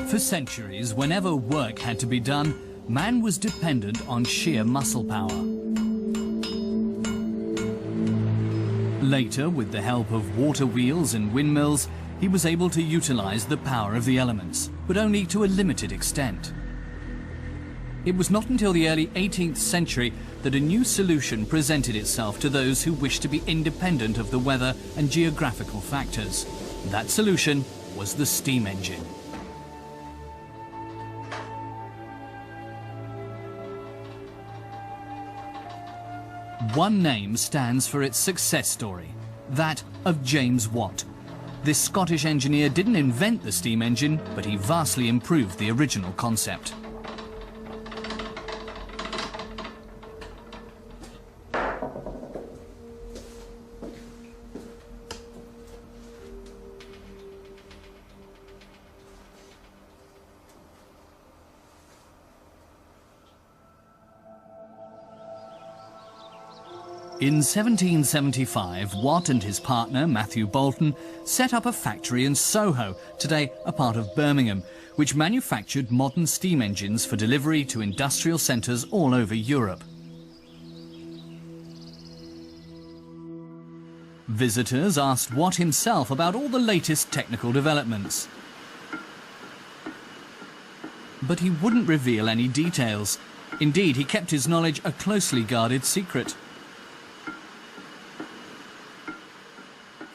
For centuries, whenever work had to be done, man was dependent on sheer muscle power. Later, with the help of water wheels and windmills, he was able to utilize the power of the elements, but only to a limited extent. It was not until the early 18th century that a new solution presented itself to those who wished to be independent of the weather and geographical factors. That solution was the steam engine. One name stands for its success story, that of James Watt. This Scottish engineer didn't invent the steam engine, but he vastly improved the original concept. In 1775, Watt and his partner, Matthew Boulton, set up a factory in Soho, today a part of Birmingham, which manufactured modern steam engines for delivery to industrial centres all over Europe. Visitors asked Watt himself about all the latest technical developments. But he wouldn't reveal any details. Indeed, he kept his knowledge a closely guarded secret.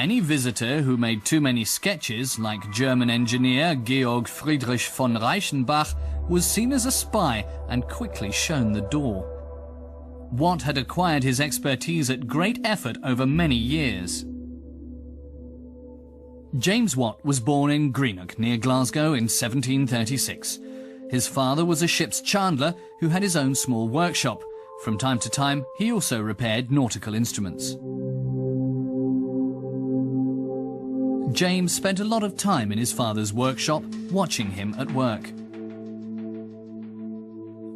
Any visitor who made too many sketches, like German engineer Georg Friedrich von Reichenbach, was seen as a spy and quickly shown the door. Watt had acquired his expertise at great effort over many years. James Watt was born in Greenock, near Glasgow, in 1736. His father was a ship's chandler who had his own small workshop. From time to time, he also repaired nautical instruments. James spent a lot of time in his father's workshop, watching him at work.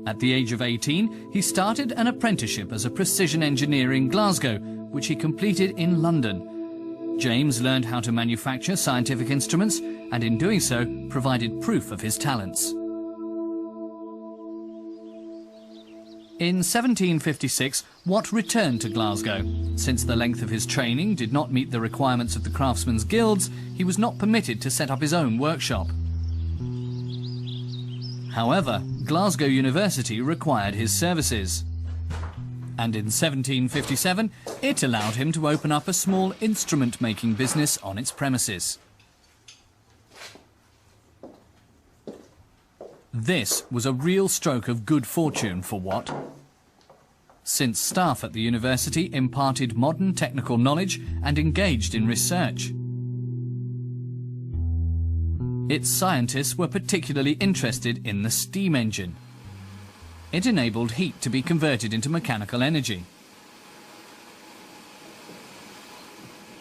At the age of 18, he started an apprenticeship as a precision engineer in Glasgow, which he completed in London. James learned how to manufacture scientific instruments, and in doing so, provided proof of his talents. In 1756, Watt returned to Glasgow. Since the length of his training did not meet the requirements of the craftsmen's guilds, he was not permitted to set up his own workshop. However, Glasgow University required his services. And in 1757, it allowed him to open up a small instrument-making business on its premises. This was a real stroke of good fortune for Watt. Since staff at the university imparted modern technical knowledge and engaged in research. Its scientists were particularly interested in the steam engine. It enabled heat to be converted into mechanical energy.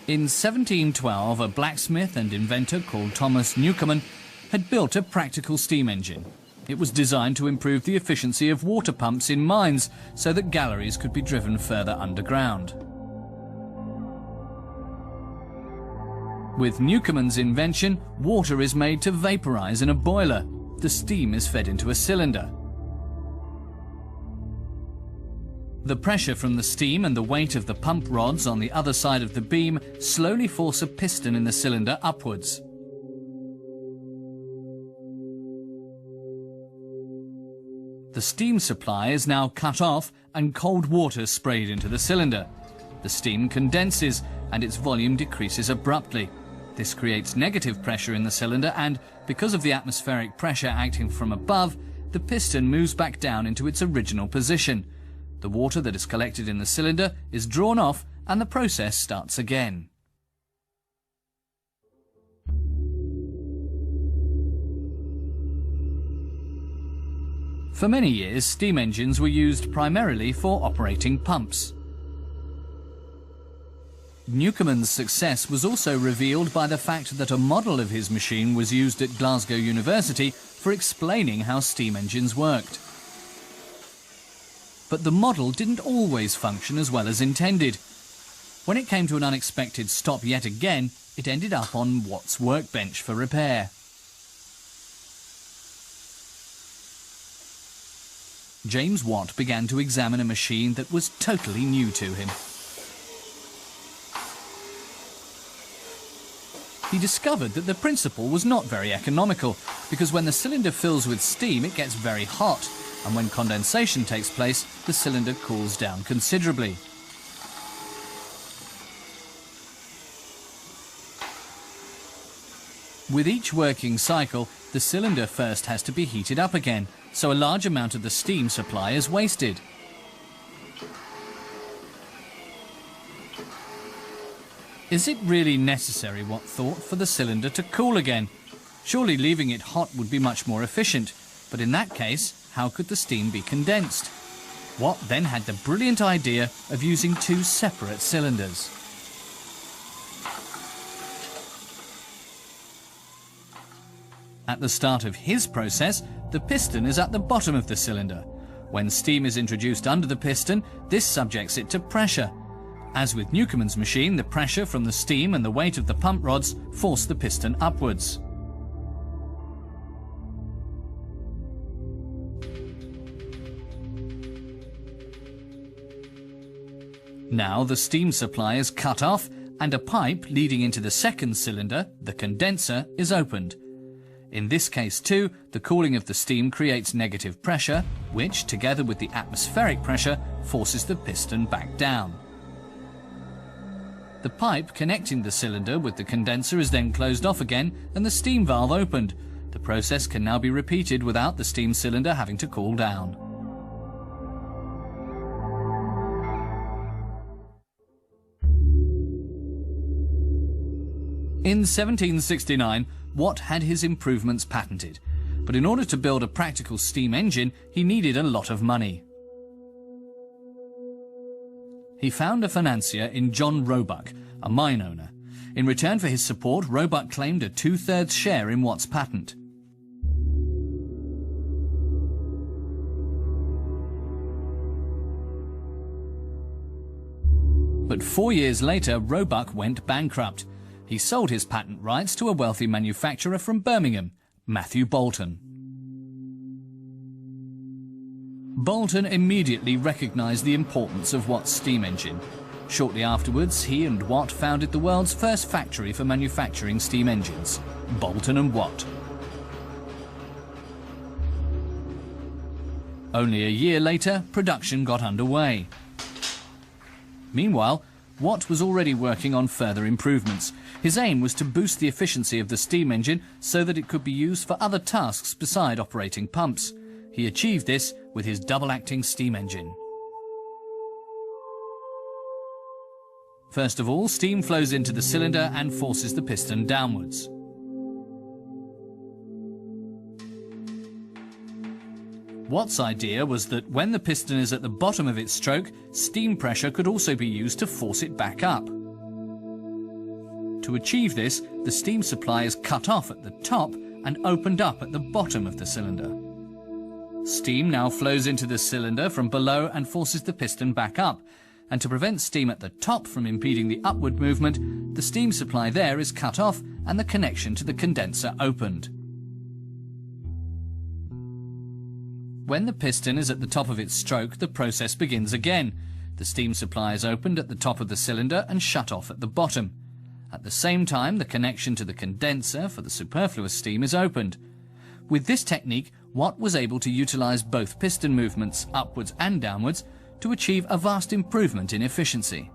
In 1712, a blacksmith and inventor called Thomas Newcomen had built a practical steam engine. It was designed to improve the efficiency of water pumps in mines so that galleries could be driven further underground. With Newcomen's invention, water is made to vaporize in a boiler. The steam is fed into a cylinder. The pressure from the steam and the weight of the pump rods on the other side of the beam slowly force a piston in the cylinder upwards. The steam supply is now cut off and cold water sprayed into the cylinder. The steam condenses and its volume decreases abruptly. This creates negative pressure in the cylinder and, because of the atmospheric pressure acting from above, the piston moves back down into its original position. The water that is collected in the cylinder is drawn off and the process starts again. For many years, steam engines were used primarily for operating pumps. Newcomen's success was also revealed by the fact that a model of his machine was used at Glasgow University for explaining how steam engines worked. But the model didn't always function as well as intended. When it came to an unexpected stop yet again, it ended up on Watt's workbench for repair. James Watt began to examine a machine that was totally new to him. He discovered that the principle was not very economical, because when the cylinder fills with steam it gets very hot, and when condensation takes place the cylinder cools down considerably. With each working cycle, the cylinder first has to be heated up again, so a large amount of the steam supply is wasted. Is it really necessary, Watt thought, for the cylinder to cool again? Surely leaving it hot would be much more efficient, but in that case, how could the steam be condensed? Watt then had the brilliant idea of using two separate cylinders. At the start of his process, the piston is at the bottom of the cylinder. When steam is introduced under the piston, this subjects it to pressure. As with Newcomen's machine, the pressure from the steam and the weight of the pump rods force the piston upwards. Now the steam supply is cut off and a pipe leading into the second cylinder, the condenser, is opened. In this case too, the cooling of the steam creates negative pressure, which, together with the atmospheric pressure, forces the piston back down. The pipe connecting the cylinder with the condenser is then closed off again and the steam valve opened. The process can now be repeated without the steam cylinder having to cool down. In 1769, Watt had his improvements patented, but in order to build a practical steam engine, he needed a lot of money. He found a financier in John Roebuck, a mine owner. In return for his support, Roebuck claimed a 2/3 share in Watt's patent. But 4 years later, Roebuck went bankrupt. He sold his patent rights to a wealthy manufacturer from Birmingham, Matthew Boulton. Boulton immediately recognized the importance of Watt's steam engine. Shortly afterwards, he and Watt founded the world's first factory for manufacturing steam engines, Boulton and Watt. Only a year later, production got underway. Meanwhile, Watt was already working on further improvements. His aim was to boost the efficiency of the steam engine so that it could be used for other tasks beside operating pumps. He achieved this with his double-acting steam engine. First of all, steam flows into the cylinder and forces the piston downwards. Watt's idea was that when the piston is at the bottom of its stroke, steam pressure could also be used to force it back up. To achieve this, the steam supply is cut off at the top and opened up at the bottom of the cylinder. Steam now flows into the cylinder from below and forces the piston back up, and to prevent steam at the top from impeding the upward movement, the steam supply there is cut off and the connection to the condenser opened. When the piston is at the top of its stroke, the process begins again. The steam supply is opened at the top of the cylinder and shut off at the bottom. At the same time, the connection to the condenser for the superfluous steam is opened. With this technique, Watt was able to utilize both piston movements, upwards and downwards, to achieve a vast improvement in efficiency.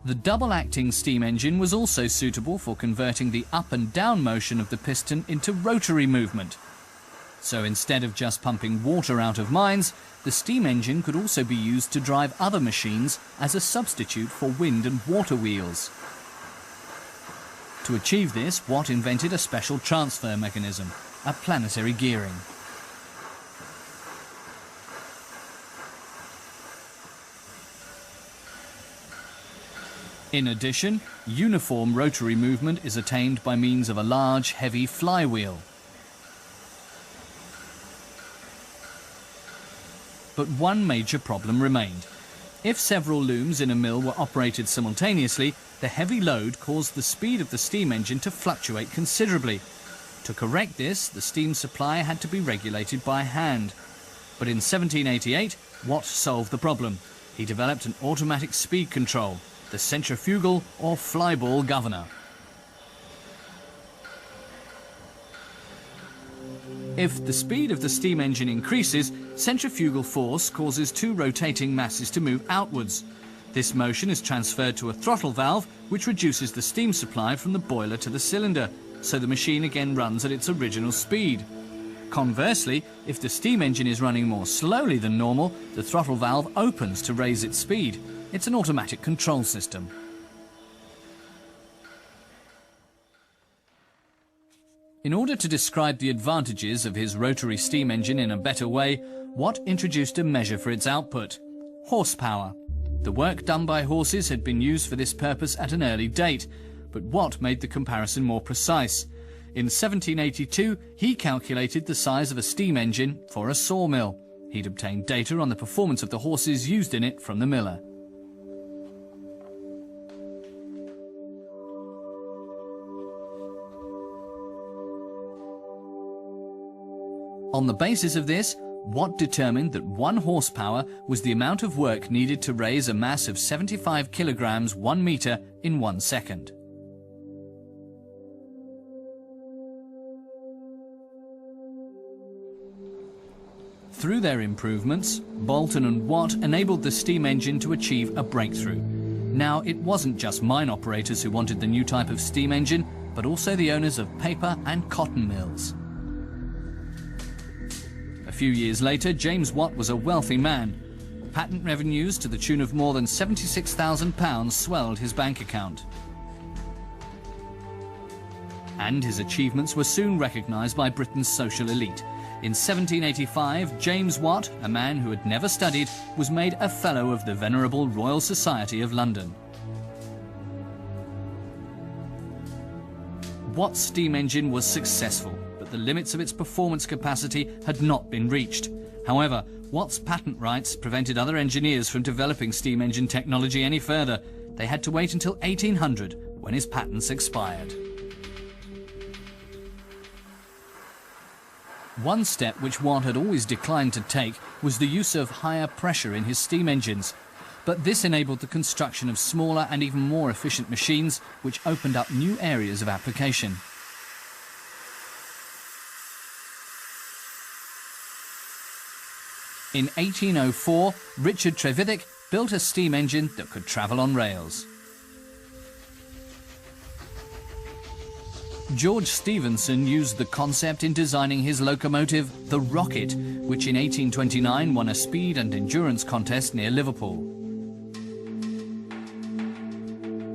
The double-acting steam engine was also suitable for converting the up and down motion of the piston into rotary movement. So instead of just pumping water out of mines, the steam engine could also be used to drive other machines as a substitute for wind and water wheels. To achieve this, Watt invented a special transfer mechanism, a planetary gearing. In addition, uniform rotary movement is attained by means of a large, heavy flywheel. But one major problem remained. If several looms in a mill were operated simultaneously, the heavy load caused the speed of the steam engine to fluctuate considerably. To correct this, the steam supply had to be regulated by hand. But in 1788, Watt solved the problem. He developed an automatic speed control, the centrifugal or flyball governor. If the speed of the steam engine increases, centrifugal force causes two rotating masses to move outwards. This motion is transferred to a throttle valve, which reduces the steam supply from the boiler to the cylinder, so the machine again runs at its original speed. Conversely, if the steam engine is running more slowly than normal, the throttle valve opens to raise its speed. It's an automatic control system. In order to describe the advantages of his rotary steam engine in a better way, Watt introduced a measure for its output: horsepower. The work done by horses had been used for this purpose at an early date, but Watt made the comparison more precise. In 1782, he calculated the size of a steam engine for a sawmill. He'd obtained data on the performance of the horses used in it from the miller. On the basis of this, Watt determined that 1 horsepower was the amount of work needed to raise a mass of 75 kilograms 1 meter in 1 second. Through their improvements, Boulton and Watt enabled the steam engine to achieve a breakthrough. Now, it wasn't just mine operators who wanted the new type of steam engine, but also the owners of paper and cotton mills. A few years later, James Watt was a wealthy man. Patent revenues to the tune of more than £76,000 swelled his bank account. And his achievements were soon recognised by Britain's social elite. In 1785, James Watt, a man who had never studied, was made a Fellow of the Venerable Royal Society of London. Watt's steam engine was successful, but the limits of its performance capacity had not been reached. However, Watt's patent rights prevented other engineers from developing steam engine technology any further. They had to wait until 1800, when his patents expired. One step which Watt had always declined to take was the use of higher pressure in his steam engines. But this enabled the construction of smaller and even more efficient machines, which opened up new areas of application. In 1804, Richard Trevithick built a steam engine that could travel on rails. George Stephenson used the concept in designing his locomotive, the Rocket, which in 1829 won a speed and endurance contest near Liverpool.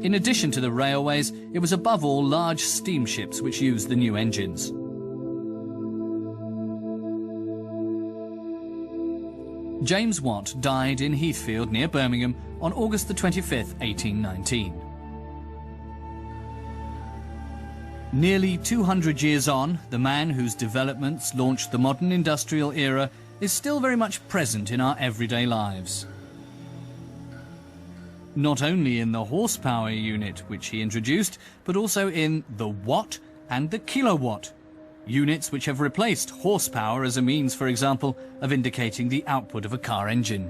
In addition to the railways, it was above all large steamships which used the new engines. James Watt died in Heathfield near Birmingham on August the 25th, 1819. Nearly 200 years on, the man whose developments launched the modern industrial era is still very much present in our everyday lives. Not only in the horsepower unit which he introduced, but also in the watt and the kilowatt, units which have replaced horsepower as a means, for example, of indicating the output of a car engine.